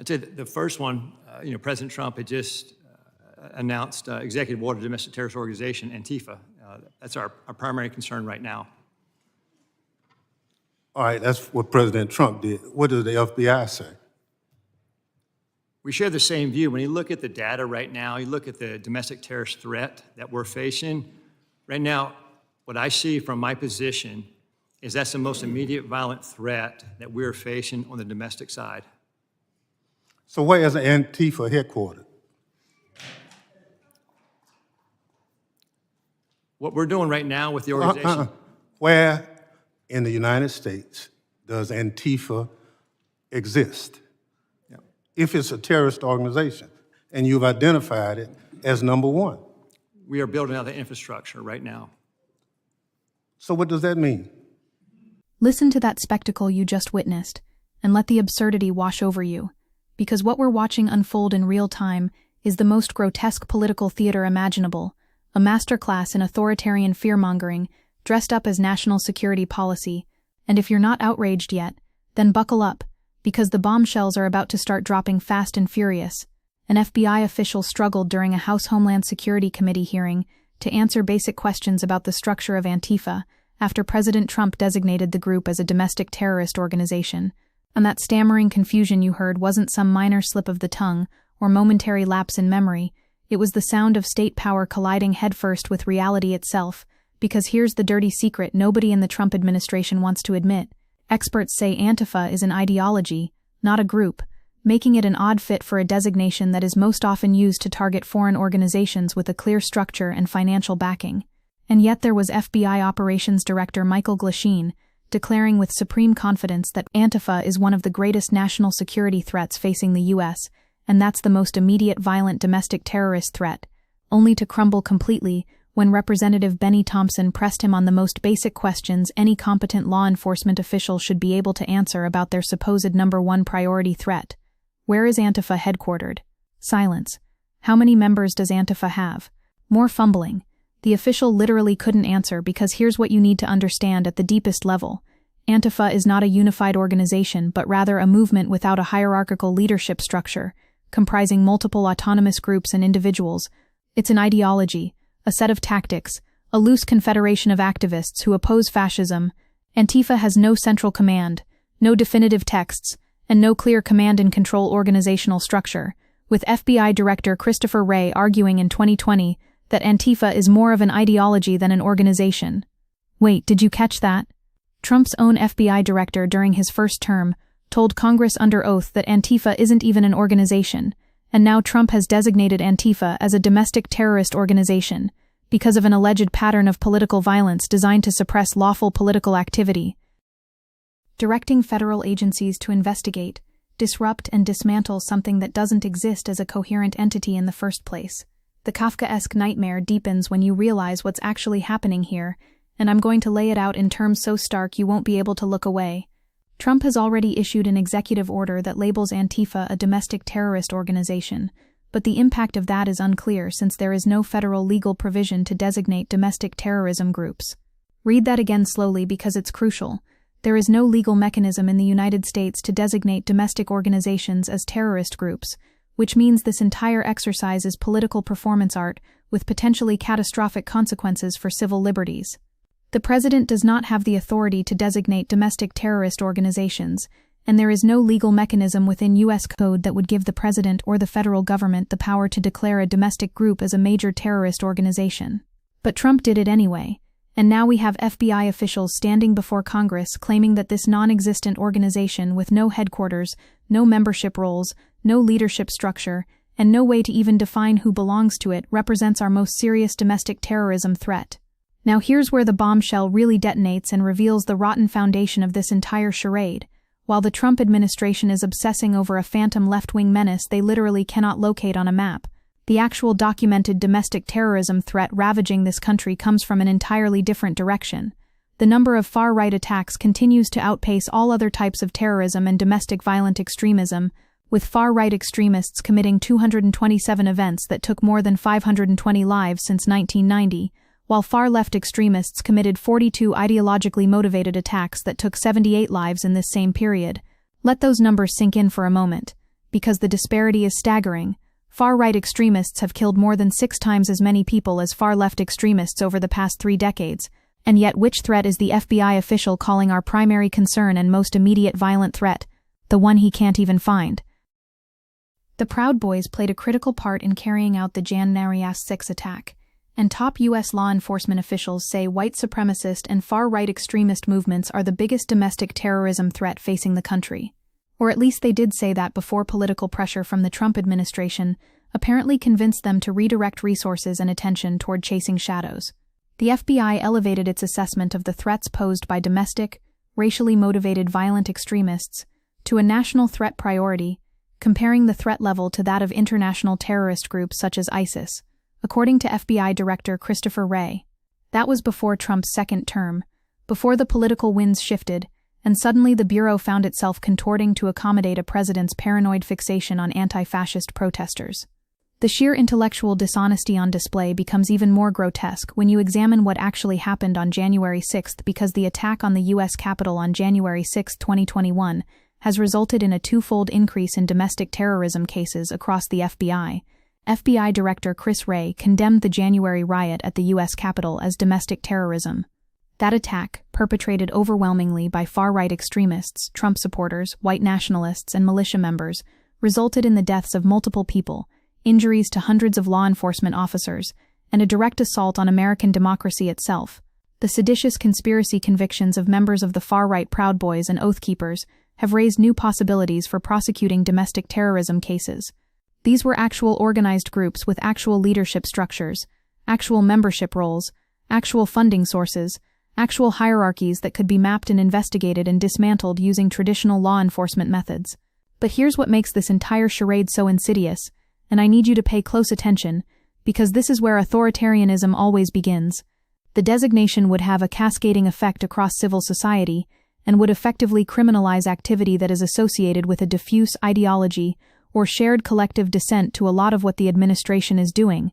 I'd say the first one, President Trump had just announced executive order domestic terrorist organization, Antifa. That's our primary concern right now. All right, that's what President Trump did. What does the FBI say? We share the same view. When you look at the data right now, you look at the domestic terrorist threat that we're facing, right now, what I see from my position is that's the most immediate violent threat that we're facing on the domestic side. So where is Antifa headquartered? What we're doing right now with the organization. Where in the United States does Antifa exist? Yep. If it's a terrorist organization, and you've identified it as number one. We are building out the infrastructure right now. So what does that mean? Listen to that spectacle you just witnessed, and let the absurdity wash over you, because what we're watching unfold in real time is the most grotesque political theater imaginable, a masterclass in authoritarian fear-mongering, dressed up as national security policy. And if you're not outraged yet, then buckle up, because the bombshells are about to start dropping fast and furious. An FBI official struggled during a House Homeland Security Committee hearing to answer basic questions about the structure of Antifa after President Trump designated the group as a domestic terrorist organization. And that stammering confusion you heard wasn't some minor slip of the tongue or momentary lapse in memory. It was the sound of state power colliding headfirst with reality itself. Because here's the dirty secret nobody in the Trump administration wants to admit. Experts say Antifa is an ideology, not a group, making it an odd fit for a designation that is most often used to target foreign organizations with a clear structure and financial backing. And yet there was FBI Operations Director Michael Glasheen declaring with supreme confidence that Antifa is one of the greatest national security threats facing the U.S., and that's the most immediate violent domestic terrorist threat, only to crumble completely when Representative Benny Thompson pressed him on the most basic questions any competent law enforcement official should be able to answer about their supposed number one priority threat. Where is Antifa headquartered? Silence. How many members does Antifa have? More fumbling. The official literally couldn't answer because here's what you need to understand at the deepest level. Antifa is not a unified organization, but rather a movement without a hierarchical leadership structure, comprising multiple autonomous groups and individuals. It's an ideology, a set of tactics, a loose confederation of activists who oppose fascism. Antifa has no central command, no definitive texts, and no clear command and control organizational structure, with FBI Director Christopher Wray arguing in 2020 that Antifa is more of an ideology than an organization. Wait, did you catch that? Trump's own FBI director during his first term told Congress under oath that Antifa isn't even an organization, and now Trump has designated Antifa as a domestic terrorist organization because of an alleged pattern of political violence designed to suppress lawful political activity. Directing federal agencies to investigate, disrupt, and dismantle something that doesn't exist as a coherent entity in the first place. The Kafkaesque nightmare deepens when you realize what's actually happening here, and I'm going to lay it out in terms so stark you won't be able to look away. Trump has already issued an executive order that labels Antifa a domestic terrorist organization, but the impact of that is unclear since there is no federal legal provision to designate domestic terrorism groups. Read that again slowly because it's crucial. There is no legal mechanism in the United States to designate domestic organizations as terrorist groups, which means this entire exercise is political performance art with potentially catastrophic consequences for civil liberties. The president does not have the authority to designate domestic terrorist organizations, and there is no legal mechanism within U.S. code that would give the president or the federal government the power to declare a domestic group as a major terrorist organization. But Trump did it anyway, and now we have FBI officials standing before Congress claiming that this non-existent organization with no headquarters, no membership roles, no leadership structure, and no way to even define who belongs to it represents our most serious domestic terrorism threat. Now here's where the bombshell really detonates and reveals the rotten foundation of this entire charade. While the Trump administration is obsessing over a phantom left-wing menace they literally cannot locate on a map, the actual documented domestic terrorism threat ravaging this country comes from an entirely different direction. The number of far-right attacks continues to outpace all other types of terrorism and domestic violent extremism, with far-right extremists committing 227 events that took more than 520 lives since 1990, while far-left extremists committed 42 ideologically motivated attacks that took 78 lives in this same period. Let those numbers sink in for a moment. because the disparity is staggering. Far-right extremists have killed more than 6 times as many people as far-left extremists over the past 3 decades. And yet, which threat is the FBI official calling our primary concern and most immediate violent threat? The one he can't even find. The Proud Boys played a critical part in carrying out the January 6 attack, and top U.S. law enforcement officials say white supremacist and far-right extremist movements are the biggest domestic terrorism threat facing the country. Or at least they did say that before political pressure from the Trump administration apparently convinced them to redirect resources and attention toward chasing shadows. The FBI elevated its assessment of the threats posed by domestic, racially motivated violent extremists to a national threat priority, comparing the threat level to that of international terrorist groups such as ISIS, according to FBI Director Christopher Wray. That was before Trump's second term, before the political winds shifted, and suddenly the Bureau found itself contorting to accommodate a president's paranoid fixation on anti-fascist protesters. The sheer intellectual dishonesty on display becomes even more grotesque when you examine what actually happened on January 6, because the attack on the U.S. Capitol on January 6, 2021, has resulted in a twofold increase in domestic terrorism cases across the FBI. FBI Director Chris Wray condemned the January riot at the U.S. Capitol as domestic terrorism. That attack, perpetrated overwhelmingly by far-right extremists, Trump supporters, white nationalists, and militia members, resulted in the deaths of multiple people, injuries to hundreds of law enforcement officers, and a direct assault on American democracy itself. The seditious conspiracy convictions of members of the far-right Proud Boys and Oath Keepers have raised new possibilities for prosecuting domestic terrorism cases. These were actual organized groups with actual leadership structures, actual membership roles, actual funding sources, actual hierarchies that could be mapped and investigated and dismantled using traditional law enforcement methods. But here's what makes this entire charade so insidious, and I need you to pay close attention, because this is where authoritarianism always begins. The designation would have a cascading effect across civil society, and would effectively criminalize activity that is associated with a diffuse ideology or shared collective dissent to a lot of what the administration is doing.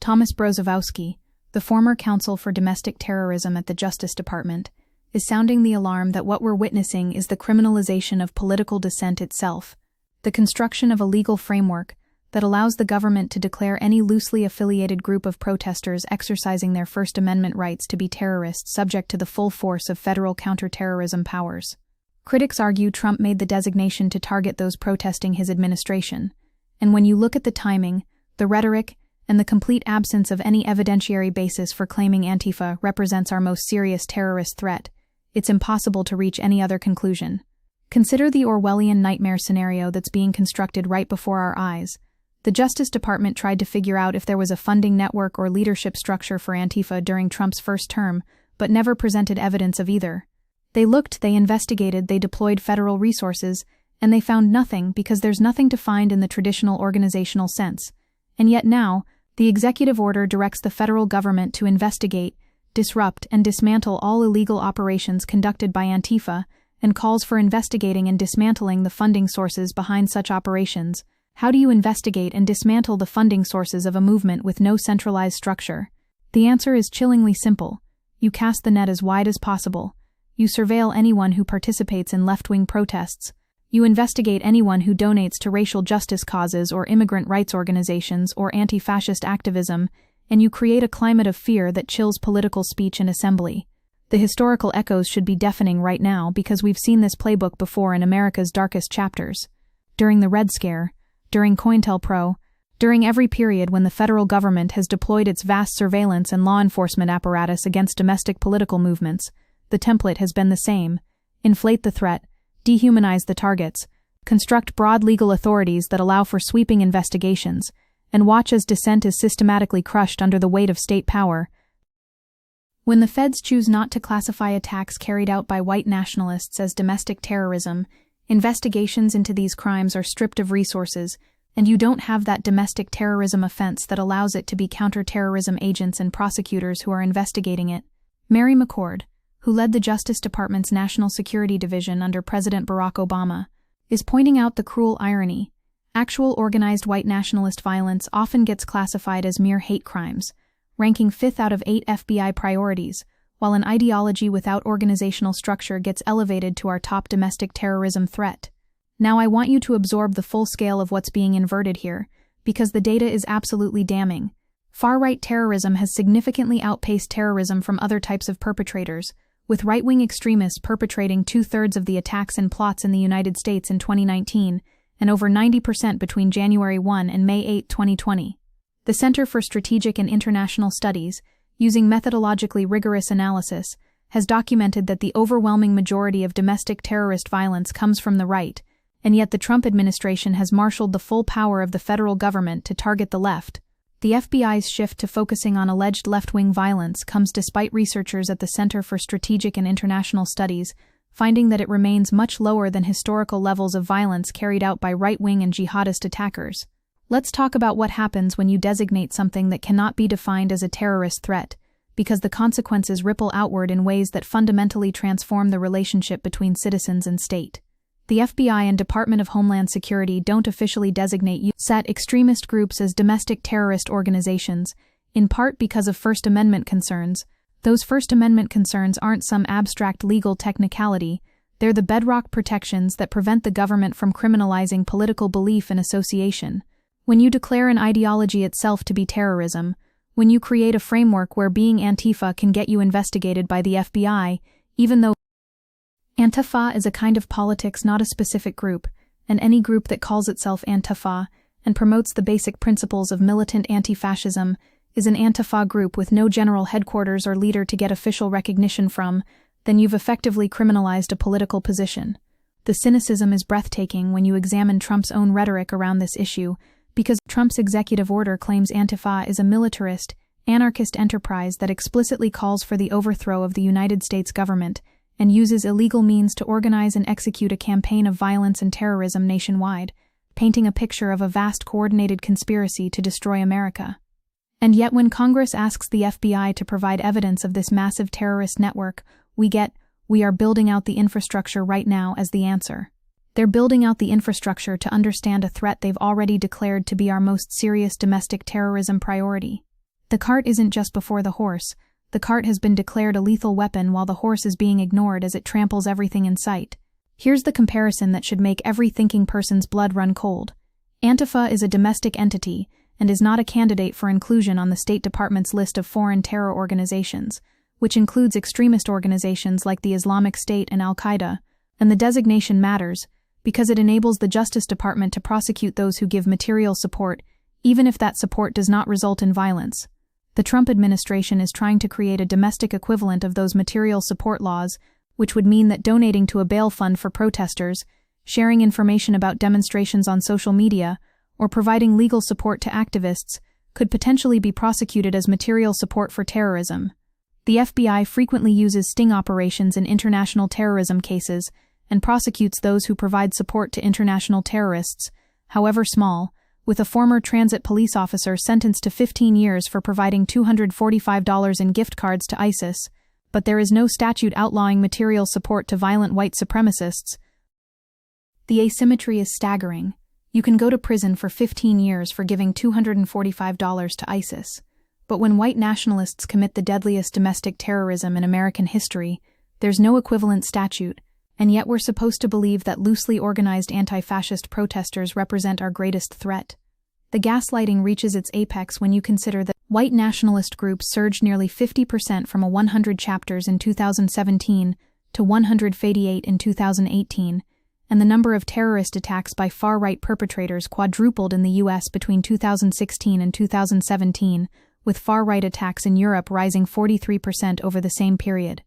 Thomas Brozovsky, the former counsel for domestic terrorism at the Justice Department, is sounding the alarm that what we're witnessing is the criminalization of political dissent itself, the construction of a legal framework that allows the government to declare any loosely affiliated group of protesters exercising their First Amendment rights to be terrorists subject to the full force of federal counterterrorism powers. Critics argue Trump made the designation to target those protesting his administration, and when you look at the timing, the rhetoric, and the complete absence of any evidentiary basis for claiming Antifa represents our most serious terrorist threat, it's impossible to reach any other conclusion. Consider the Orwellian nightmare scenario that's being constructed right before our eyes. The Justice Department tried to figure out if there was a funding network or leadership structure for Antifa during Trump's first term, but never presented evidence of either. They looked, they investigated, they deployed federal resources, and they found nothing because there's nothing to find in the traditional organizational sense. And yet now, the executive order directs the federal government to investigate, disrupt, and dismantle all illegal operations conducted by Antifa, and calls for investigating and dismantling the funding sources behind such operations. How do you investigate and dismantle the funding sources of a movement with no centralized structure? The answer is chillingly simple. You cast the net as wide as possible. You surveil anyone who participates in left-wing protests. You investigate anyone who donates to racial justice causes or immigrant rights organizations or anti-fascist activism, and you create a climate of fear that chills political speech and assembly. The historical echoes should be deafening right now because we've seen this playbook before in America's darkest chapters. During the Red Scare, during COINTELPRO, during every period when the federal government has deployed its vast surveillance and law enforcement apparatus against domestic political movements, the template has been the same. Inflate the threat, dehumanize the targets, construct broad legal authorities that allow for sweeping investigations, and watch as dissent is systematically crushed under the weight of state power. When the feds choose not to classify attacks carried out by white nationalists as domestic terrorism, investigations into these crimes are stripped of resources, and you don't have that domestic terrorism offense that allows it to be counterterrorism agents and prosecutors who are investigating it. Mary McCord, who led the Justice Department's National Security Division under President Barack Obama, is pointing out the cruel irony. Actual organized white nationalist violence often gets classified as mere hate crimes, ranking 5th out of 8 FBI priorities, while an ideology without organizational structure gets elevated to our top domestic terrorism threat. Now I want you to absorb the full scale of what's being inverted here, because the data is absolutely damning. Far-right terrorism has significantly outpaced terrorism from other types of perpetrators, with right-wing extremists perpetrating 2/3 of the attacks and plots in the United States in 2019, and over 90% between January 1 and May 8, 2020. The Center for Strategic and International Studies, using methodologically rigorous analysis, has documented that the overwhelming majority of domestic terrorist violence comes from the right, and yet the Trump administration has marshaled the full power of the federal government to target the left. The FBI's shift to focusing on alleged left-wing violence comes despite researchers at the Center for Strategic and International Studies finding that it remains much lower than historical levels of violence carried out by right-wing and jihadist attackers. Let's talk about what happens when you designate something that cannot be defined as a terrorist threat, because the consequences ripple outward in ways that fundamentally transform the relationship between citizens and state. The FBI and Department of Homeland Security don't officially designate U.S. extremist groups as domestic terrorist organizations, in part because of First Amendment concerns. Those First Amendment concerns aren't some abstract legal technicality, they're the bedrock protections that prevent the government from criminalizing political belief and association. When you declare an ideology itself to be terrorism, when you create a framework where being Antifa can get you investigated by the FBI, even though Antifa is a kind of politics, not a specific group, and any group that calls itself Antifa and promotes the basic principles of militant anti-fascism is an Antifa group with no general headquarters or leader to get official recognition from, then you've effectively criminalized a political position. The cynicism is breathtaking when you examine Trump's own rhetoric around this issue, because Trump's executive order claims Antifa is a militarist, anarchist enterprise that explicitly calls for the overthrow of the United States government and uses illegal means to organize and execute a campaign of violence and terrorism nationwide, painting a picture of a vast coordinated conspiracy to destroy America. And yet when Congress asks the FBI to provide evidence of this massive terrorist network, we are building out the infrastructure right now as the answer. They're building out the infrastructure to understand a threat they've already declared to be our most serious domestic terrorism priority. The cart isn't just before the horse. The cart has been declared a lethal weapon while the horse is being ignored as it tramples everything in sight. Here's the comparison that should make every thinking person's blood run cold. Antifa is a domestic entity and is not a candidate for inclusion on the State Department's list of foreign terror organizations, which includes extremist organizations like the Islamic State and Al-Qaeda, and the designation matters because it enables the Justice Department to prosecute those who give material support, even if that support does not result in violence. The Trump administration is trying to create a domestic equivalent of those material support laws, which would mean that donating to a bail fund for protesters, sharing information about demonstrations on social media, or providing legal support to activists could potentially be prosecuted as material support for terrorism. The FBI frequently uses sting operations in international terrorism cases and prosecutes those who provide support to international terrorists, however small, with a former transit police officer sentenced to 15 years for providing $245 in gift cards to ISIS, but there is no statute outlawing material support to violent white supremacists. The asymmetry is staggering. You can go to prison for 15 years for giving $245 to ISIS, but when white nationalists commit the deadliest domestic terrorism in American history, there's no equivalent statute, and yet we're supposed to believe that loosely organized anti-fascist protesters represent our greatest threat. The gaslighting reaches its apex when you consider that white nationalist groups surged nearly 50% from 100 chapters in 2017 to 158 in 2018, and the number of terrorist attacks by far-right perpetrators quadrupled in the U.S. between 2016 and 2017, with far-right attacks in Europe rising 43% over the same period.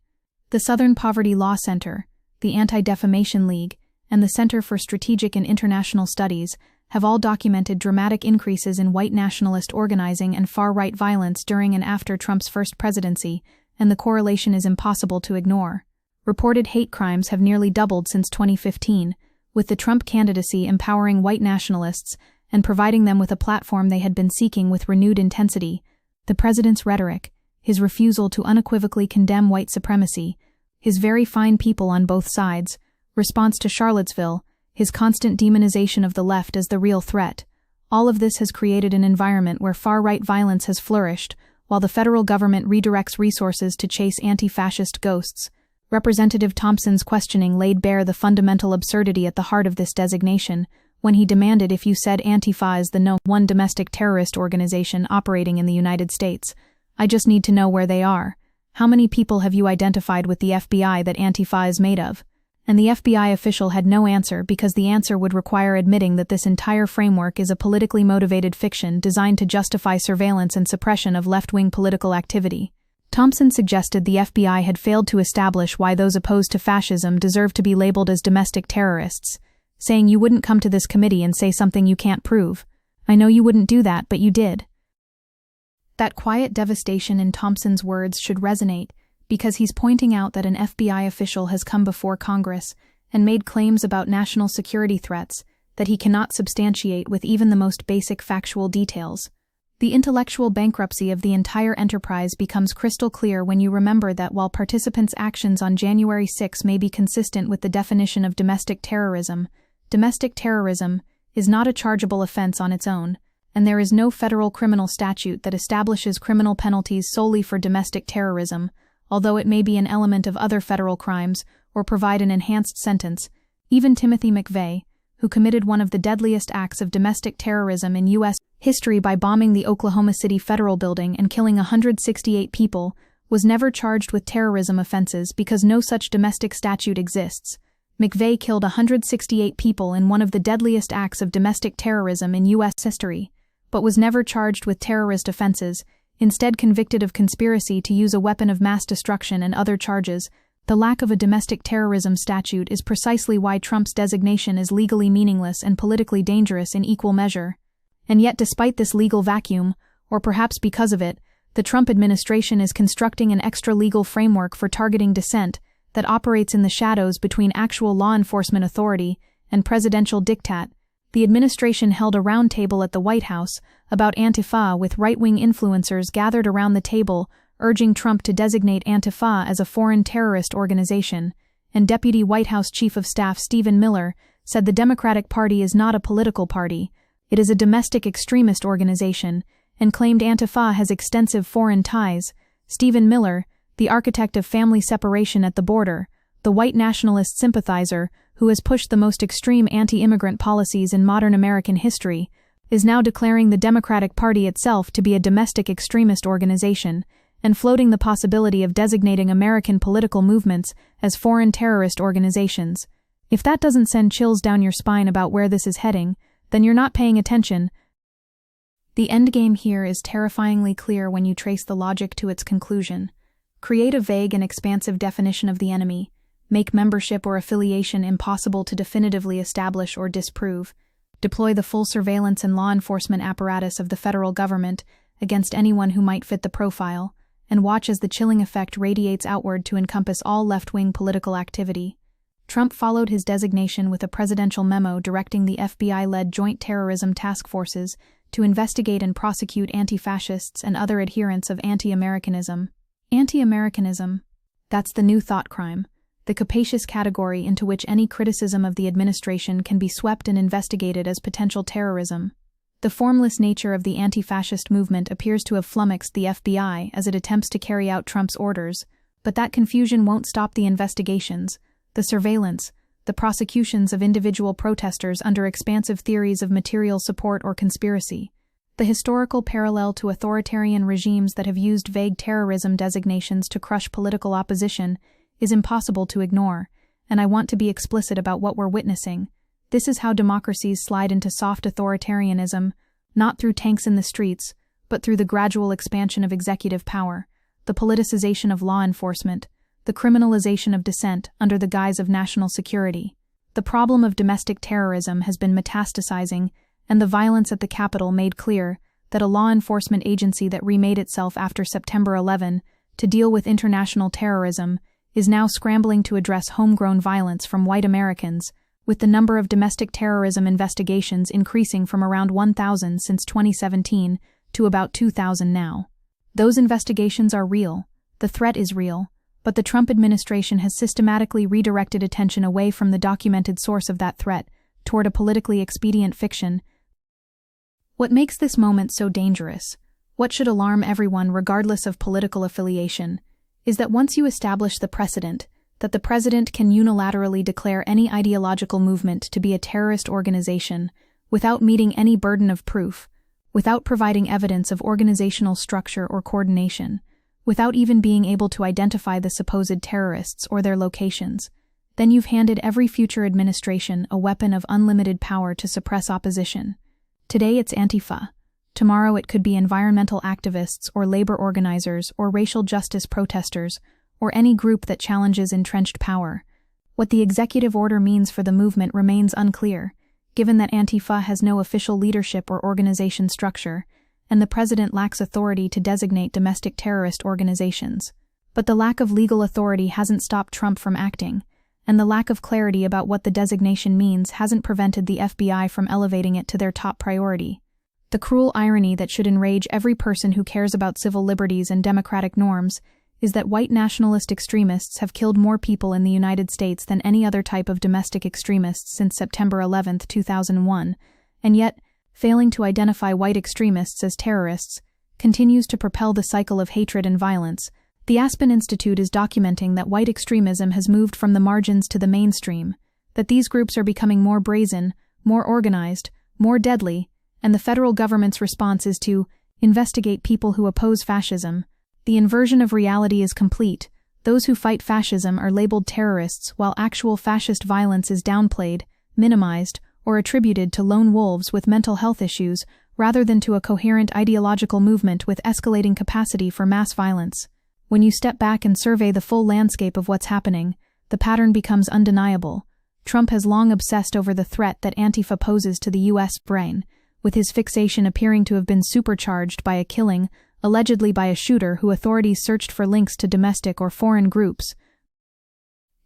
The Southern Poverty Law Center, the Anti-Defamation League, and the Center for Strategic and International Studies have all documented dramatic increases in white nationalist organizing and far-right violence during and after Trump's first presidency, and the correlation is impossible to ignore. Reported hate crimes have nearly doubled since 2015, with the Trump candidacy empowering white nationalists and providing them with a platform they had been seeking with renewed intensity. The president's rhetoric, his refusal to unequivocally condemn white supremacy, his very fine people on both sides, response to Charlottesville, his constant demonization of the left as the real threat, all of this has created an environment where far-right violence has flourished, while the federal government redirects resources to chase anti-fascist ghosts. Representative Thompson's questioning laid bare the fundamental absurdity at the heart of this designation when he demanded if you said Antifa is the no. 1 domestic terrorist organization operating in the United States. I just need to know where they are. How many people have you identified with the FBI that Antifa is made of? And the FBI official had no answer because the answer would require admitting that this entire framework is a politically motivated fiction designed to justify surveillance and suppression of left-wing political activity. Thompson suggested the FBI had failed to establish why those opposed to fascism deserve to be labeled as domestic terrorists, saying you wouldn't come to this committee and say something you can't prove. I know you wouldn't do that, but you did. That quiet devastation in Thompson's words should resonate, because he's pointing out that an FBI official has come before Congress and made claims about national security threats that he cannot substantiate with even the most basic factual details. The intellectual bankruptcy of the entire enterprise becomes crystal clear when you remember that while participants' actions on January 6 may be consistent with the definition of domestic terrorism is not a chargeable offense on its own, and there is no federal criminal statute that establishes criminal penalties solely for domestic terrorism, although it may be an element of other federal crimes or provide an enhanced sentence. Even Timothy McVeigh, who committed one of the deadliest acts of domestic terrorism in U.S. history by bombing the Oklahoma City Federal Building and killing 168 people, was never charged with terrorism offenses because no such domestic statute exists. McVeigh killed 168 people in one of the deadliest acts of domestic terrorism in U.S. history, but was never charged with terrorist offenses, instead convicted of conspiracy to use a weapon of mass destruction and other charges. The lack of a domestic terrorism statute is precisely why Trump's designation is legally meaningless and politically dangerous in equal measure. And yet, despite this legal vacuum, or perhaps because of it, the Trump administration is constructing an extra-legal framework for targeting dissent that operates in the shadows between actual law enforcement authority and presidential diktat. The administration held a roundtable at the White House about Antifa with right-wing influencers gathered around the table urging Trump to designate Antifa as a foreign terrorist organization, and Deputy White House Chief of Staff Stephen Miller said the Democratic Party is not a political party, it is a domestic extremist organization, and claimed Antifa has extensive foreign ties. Stephen Miller, the architect of family separation at the border, the white nationalist sympathizer who has pushed the most extreme anti-immigrant policies in modern American history, is now declaring the Democratic Party itself to be a domestic extremist organization, and floating the possibility of designating American political movements as foreign terrorist organizations. If that doesn't send chills down your spine about where this is heading, then you're not paying attention. The endgame here is terrifyingly clear when you trace the logic to its conclusion. Create a vague and expansive definition of the enemy, make membership or affiliation impossible to definitively establish or disprove, deploy the full surveillance and law enforcement apparatus of the federal government against anyone who might fit the profile, and watch as the chilling effect radiates outward to encompass all left-wing political activity. Trump followed his designation with a presidential memo directing the FBI-led Joint Terrorism Task Forces to investigate and prosecute anti-fascists and other adherents of anti-Americanism. Anti-Americanism, that's the new thought crime, the capacious category into which any criticism of the administration can be swept and investigated as potential terrorism. The formless nature of the anti-fascist movement appears to have flummoxed the FBI as it attempts to carry out Trump's orders, but that confusion won't stop the investigations, the surveillance, the prosecutions of individual protesters under expansive theories of material support or conspiracy. The historical parallel to authoritarian regimes that have used vague terrorism designations to crush political opposition is impossible to ignore, and I want to be explicit about what we're witnessing. This is how democracies slide into soft authoritarianism, not through tanks in the streets, but through the gradual expansion of executive power, the politicization of law enforcement, the criminalization of dissent under the guise of national security. The problem of domestic terrorism has been metastasizing, and the violence at the Capitol made clear that a law enforcement agency that remade itself after September 11 to deal with international terrorism is now scrambling to address homegrown violence from white Americans, with the number of domestic terrorism investigations increasing from around 1,000 since 2017 to about 2,000 now. Those investigations are real, the threat is real, but the Trump administration has systematically redirected attention away from the documented source of that threat toward a politically expedient fiction. What makes this moment so dangerous, what should alarm everyone regardless of political affiliation, is that once you establish the precedent that the president can unilaterally declare any ideological movement to be a terrorist organization without meeting any burden of proof, without providing evidence of organizational structure or coordination, without even being able to identify the supposed terrorists or their locations, then you've handed every future administration a weapon of unlimited power to suppress opposition. Today it's Antifa. Tomorrow it could be environmental activists or labor organizers or racial justice protesters or any group that challenges entrenched power. What the executive order means for the movement remains unclear, given that Antifa has no official leadership or organization structure, and the president lacks authority to designate domestic terrorist organizations. But the lack of legal authority hasn't stopped Trump from acting, and the lack of clarity about what the designation means hasn't prevented the FBI from elevating it to their top priority. The cruel irony that should enrage every person who cares about civil liberties and democratic norms is that white nationalist extremists have killed more people in the United States than any other type of domestic extremists since September 11, 2001, and yet, failing to identify white extremists as terrorists continues to propel the cycle of hatred and violence. The Aspen Institute is documenting that white extremism has moved from the margins to the mainstream, that these groups are becoming more brazen, more organized, more deadly, and the federal government's response is to investigate people who oppose fascism. The inversion of reality is complete. Those who fight fascism are labeled terrorists, while actual fascist violence is downplayed, minimized, or attributed to lone wolves with mental health issues, rather than to a coherent ideological movement with escalating capacity for mass violence. When you step back and survey the full landscape of what's happening, the pattern becomes undeniable. Trump has long obsessed over the threat that Antifa poses to the U.S. brain, with his fixation appearing to have been supercharged by a killing, allegedly by a shooter who authorities searched for links to domestic or foreign groups.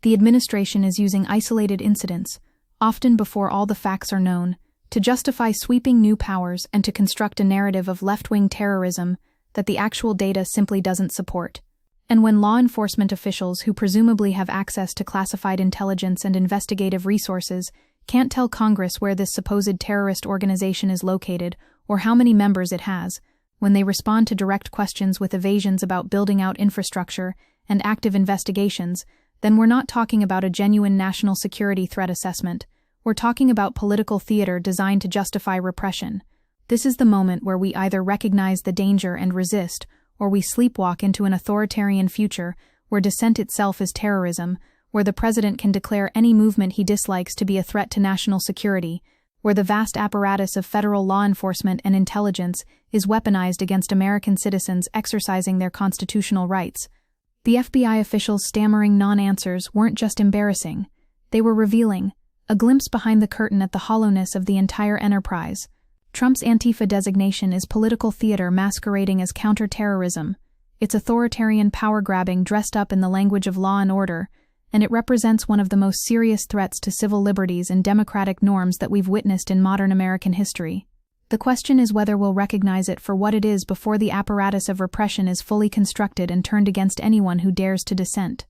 The administration is using isolated incidents, often before all the facts are known, to justify sweeping new powers and to construct a narrative of left-wing terrorism that the actual data simply doesn't support. And when law enforcement officials who presumably have access to classified intelligence and investigative resources can't tell Congress where this supposed terrorist organization is located or how many members it has, when they respond to direct questions with evasions about building out infrastructure and active investigations, then we're not talking about a genuine national security threat assessment. We're talking about political theater designed to justify repression. This is the moment where we either recognize the danger and resist, or we sleepwalk into an authoritarian future where dissent itself is terrorism, where the president can declare any movement he dislikes to be a threat to national security, where the vast apparatus of federal law enforcement and intelligence is weaponized against American citizens exercising their constitutional rights. The FBI officials' stammering non-answers weren't just embarrassing. They were revealing, a glimpse behind the curtain at the hollowness of the entire enterprise. Trump's Antifa designation is political theater masquerading as counterterrorism. It's authoritarian power-grabbing dressed up in the language of law and order, and it represents one of the most serious threats to civil liberties and democratic norms that we've witnessed in modern American history. The question is whether we'll recognize it for what it is before the apparatus of repression is fully constructed and turned against anyone who dares to dissent.